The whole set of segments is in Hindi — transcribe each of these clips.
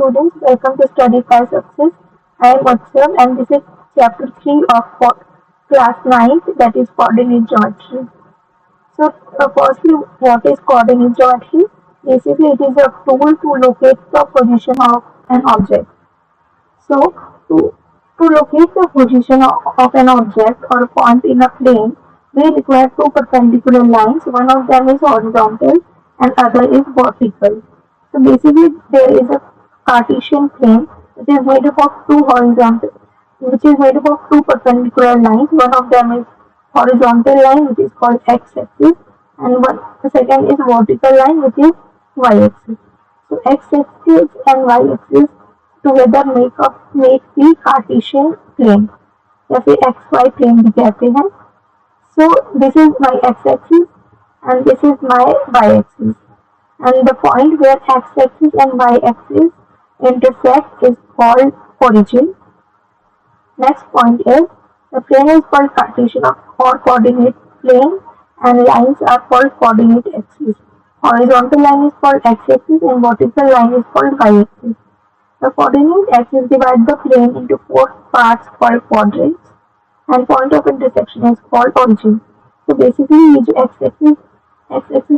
students, welcome to Studify Success. I am Vatsal and this is chapter 3 of class 9, that is coordinate geometry. So firstly, what is coordinate geometry? Basically it is a tool to locate the position of an object. So to, to locate the position of an object or point in a plane, we require two perpendicular lines. One of them is horizontal and other is vertical. So basically there is a Cartesian plane which is made up of two horizontal, which is made up of two perpendicular lines. One of them is horizontal line which is called x-axis, and the second is vertical line which is y-axis. So x-axis and y-axis together make the Cartesian plane या फिर xy plane भी कहते हैं. So this is my x-axis and this is my y-axis, and the point where x-axis and y-axis intersect is called origin. Next point is the plane is called Cartesian or coordinate plane and lines are called coordinate axis. Horizontal line is called x-axis and vertical line is called y-axis. The coordinate axis divides the plane into four parts called quadrants and point of intersection is called origin. So basically ये जो x-axis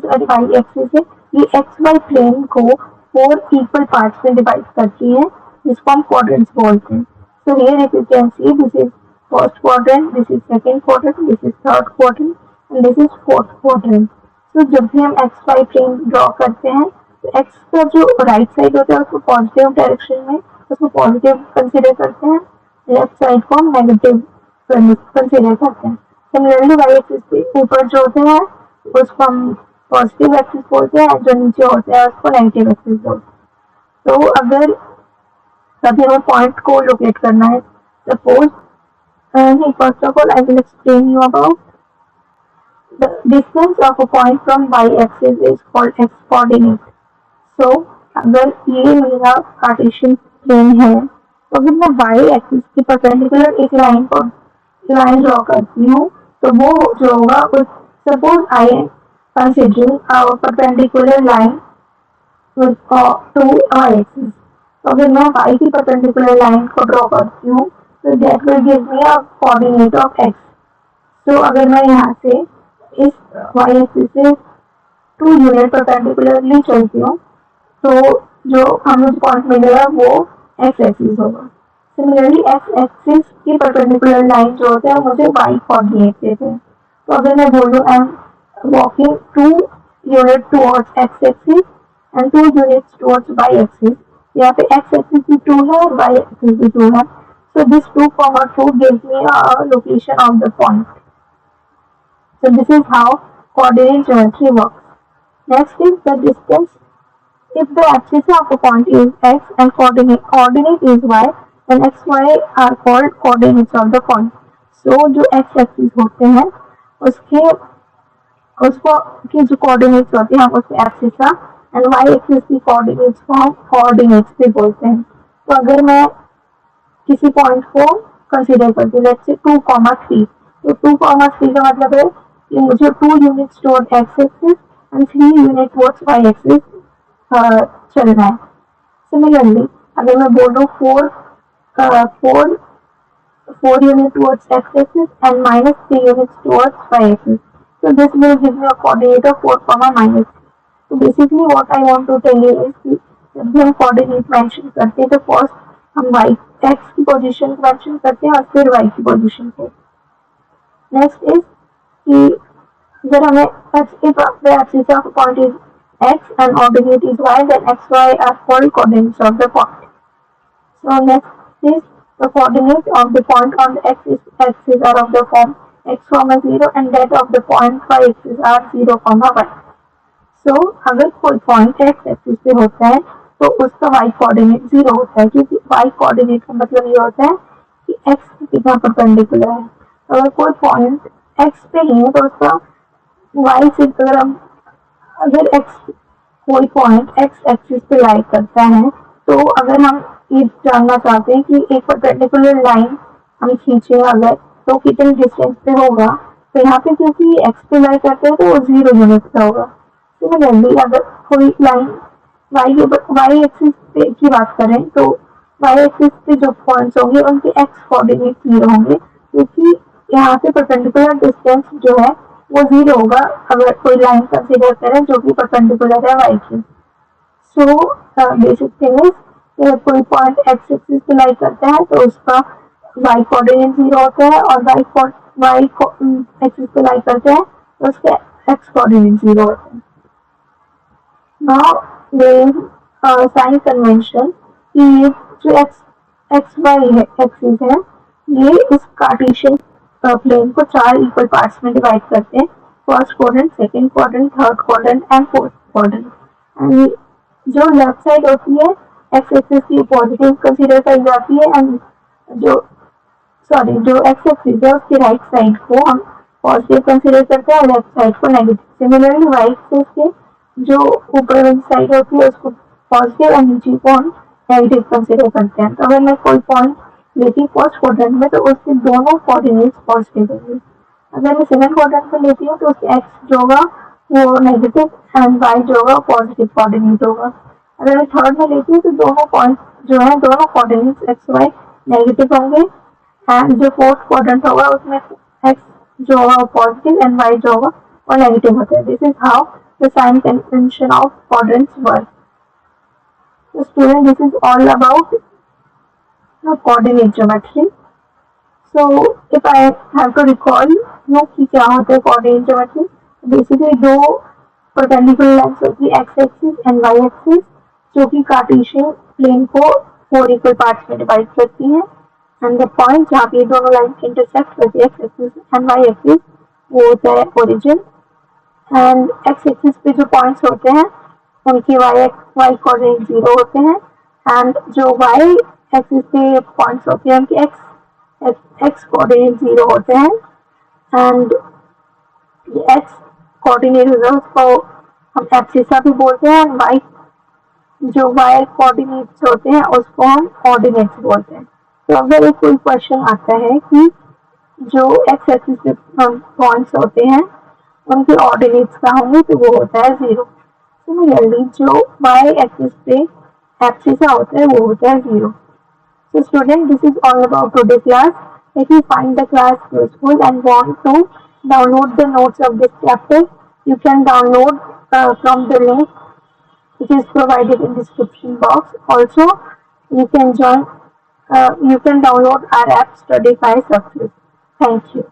और y-axis है ये xy plane को फोर equal parts में divide करती है जिसको हम quadrants बोलते हैं. So here if you can see, this is first quadrant, this is second quadrant, this is third quadrant and this is fourth quadrant. So जब भी हम xy plane draw करते हैं तो x का जो राइट साइड होता है उसको पॉजिटिव डायरेक्शन में उसको पॉजिटिव कंसीडर करते हैं, लेफ्ट साइड को हम नेगेटिव कंसीडर करते हैं. सिमिलरली वाई एक्सिस के ऊपर जो होते हैं उसको हम पॉजिटिव एक्सिस बोलते हैं, जो नीचे होता है उसको नेगेटिव एक्सिस बोलते हैं. तो अगर कभी हमें पॉइंट को लोकेट करना है, suppose first of all I will explain you about the distance of a point from y-axis is called x-coordinate. So अगर ये मेरा कार्टेशियन प्लेन है तो अगर मैं y-axis के परपेंडिकुलर एक लाइन ड्रॉ करती हूँ तो वो जो होगा उस suppose I am considering our perpendicular line to y-axis. तो अगर मैं y की परपेंडिकुलर लाइन को ड्रॉ करती हूँ तो that will give me a coordinate of x. तो अगर मैं यहाँ से इस y-axis से 2 यूनिट परपेंडिकुलरली चलती हूँ तो जो हमें पॉइंट मिलेगा वो x-axis होगा. सिमिलरली x-axis की परपेंडिकुलर लाइन जो होते हैं मुझे y कोऑर्डिनेट देते हैं. तो अगर मैं बोलूँ I am walking 2 unit towards x-axis and 2 units towards y-axis, यहाँ पे x-axis भी 2 है और y-axis भी 2 है. So this 2, 2 gives me a location of the point. So this is how coordinate geometry works. Next is the distance. If the axis of a point is x and coordinate is y, then x, y are called coordinates of the point. So जो x axis होते हैं उसको की जो coordinates होते हैं हम उसको axis का and y axis की coordinates को हम coordinates भी बोलते हैं. तो अगर मैं किसी पॉइंट को कंसीडर करती हूँ, लेट्स से 2,3, तो 2,3 का मतलब है कि मुझे 2 units toward X axis and 3 unit towards Y axis चलना है. सिमिलरली अगर मैं बोलूँ 4 unit towards X axis and -3 units towards Y axis, so this will give me a coordinate of 4, So basically what I want to tell you is कि जब भी हम coordinate mention करते हैं तो first हम y x की पोजीशन मेंशन करते हैं और फिर y की पोजीशन को. नेक्स्ट इज कि अगर हमें if the axis of a point is x and ordinate is y, then x, y are called coordinates of the point. So next is the coordinate of the point on the x-axis are of the form x, 0 and that of the point y-axis are 0, y. So अगर कोई पॉइंट x एक्सिस पे होता है तो उसका y कोऑर्डिनेट 0 होता है, क्योंकि y कोऑर्डिनेट का मतलब ये होता है कि x कितना परपेंडिकुलर है. तो अगर कोई पॉइंट x पे ही है तो उसका y से अगर x कोई पॉइंट x एक्सिस पे लाई करता है तो अगर हम ये जानना चाहते हैं कि एक परपेंडिकुलर लाइन हम खींचे अगर तो कितने डिस्टेंस पे होगा, तो यहाँ पे क्योंकि x पे लाई करते हैं तो वो 0 यूनिट का होगा. सिमिलरली अगर कोई लाइन वाई एक्सिस पे की बात करें तो वाई एक्सिस पे जो पॉइंट्स होंगे उनके एक्स कोऑर्डिनेट 0 होंगे, क्योंकि यहाँ पे परपेंडिकुलर डिस्टेंस जो है वो 0 होगा अगर कोई लाइन कंसीडर करें जो कि परपेंडिकुलर है वाई की। सो बेसिक थिंग इज कोई पॉइंट एक्स एक्सिस पे लाई करता है तो उसका वाई कोऑर्डिनेट 0 होता है, और वाई एक्सिस पे लाई करते हैं तो उसके एक्स कोऑर्डिनेट 0 होते हैं। Now there is a sign convention कि ये जो एक्स वाई है एक्सिस है, ये इस कार्टेशियन प्लेन को 4 इक्वल पार्ट्स में डिवाइड करते हैं, first quadrant, second quadrant, third quadrant and fourth quadrant. And जो लेफ्ट साइड होती है एक्स एक्सिस की पॉजिटिव कंसीडर करी जाती है, एंड जो जो एक्स एक्सिस है उसकी राइट साइड को हम पॉजिटिव कंसीडर करते हैं, लेफ्ट साइड को नेगेटिव। सिमिलरली वाई एक्सिस के जो ऊपर वाली साइड होती है उसको पॉजिटिव और नीचे को हम नेगेटिव कंसीडर करते हैं। तो अगर मैं कोई पॉइंट लेती हूँ फर्स्ट क्वाड्रेंट में तो उसके दोनों कोऑर्डिनेट्स पॉजिटिव होंगे। अगर मैं सेकंड क्वाड्रेंट में लेती हूँ तो उसके एक्स जो होगा वो नेगेटिव एंड वाई जो होगा पॉजिटिव कोऑर्डिनेट होगा। अगर मैं थर्ड में लेती हूँ तो दोनों पॉइंट जो है दोनों कोऑर्डिनेट्स एक्स वाई नेगेटिव होंगे, एंड जो फोर्थ क्वाड्रेंट होगा उसमें एक्स जो होगा पॉजिटिव एंड वाई जो होगा वो नेगेटिव होता है। This is how the sign convention of quadrants work. So student, this is all about the coordinate geometry. So if I have to recall you कि क्या होता है coordinate geometry, basically दो perpendicular lines होती है x axis and y axis जो कि कार्टेशियन प्लेन को 4 इक्वल पार्ट्स में डिवाइड करती हैं, एंड द पॉइंट जहाँ पे दोनों लाइन इंटरसेक्ट करती है X axis and Y axis वो होता है ओरिजिन। एंड एक्स एक्सिस पे जो पॉइंट्स होते हैं उनकी वाई कोऑर्डिनेट 0 होते हैं, एंड जो वाई एक्सिस पे पॉइंट्स होते हैं उनके एक्स कोऑर्डिनेट 0 होते हैं, एंड एक्स कोऑर्डिनेट उसको हम एब्सिसा भी बोलते हैं, एंड वाई जो वाई कोऑर्डिनेट्स होते हैं उसको हम ऑर्डिनेट्स बोलते हैं। तो अगर एक कोई क्वेश्चन आता है कि जो एक्स एक्सिस पे पॉइंट्स होते हैं उनके ऑर्डिनेट्स क्या होंगे तो वो होता है 0। सिमिलरली जो वाई एक्सिस पे एब्सिसा होता है वो होता है 0। So student, this is all about today's class. If you find the class useful and want to download the notes of this chapter, you can download from the link which is provided in description box. Also, you can download our app STUDIFYSUCCESS. Thank you.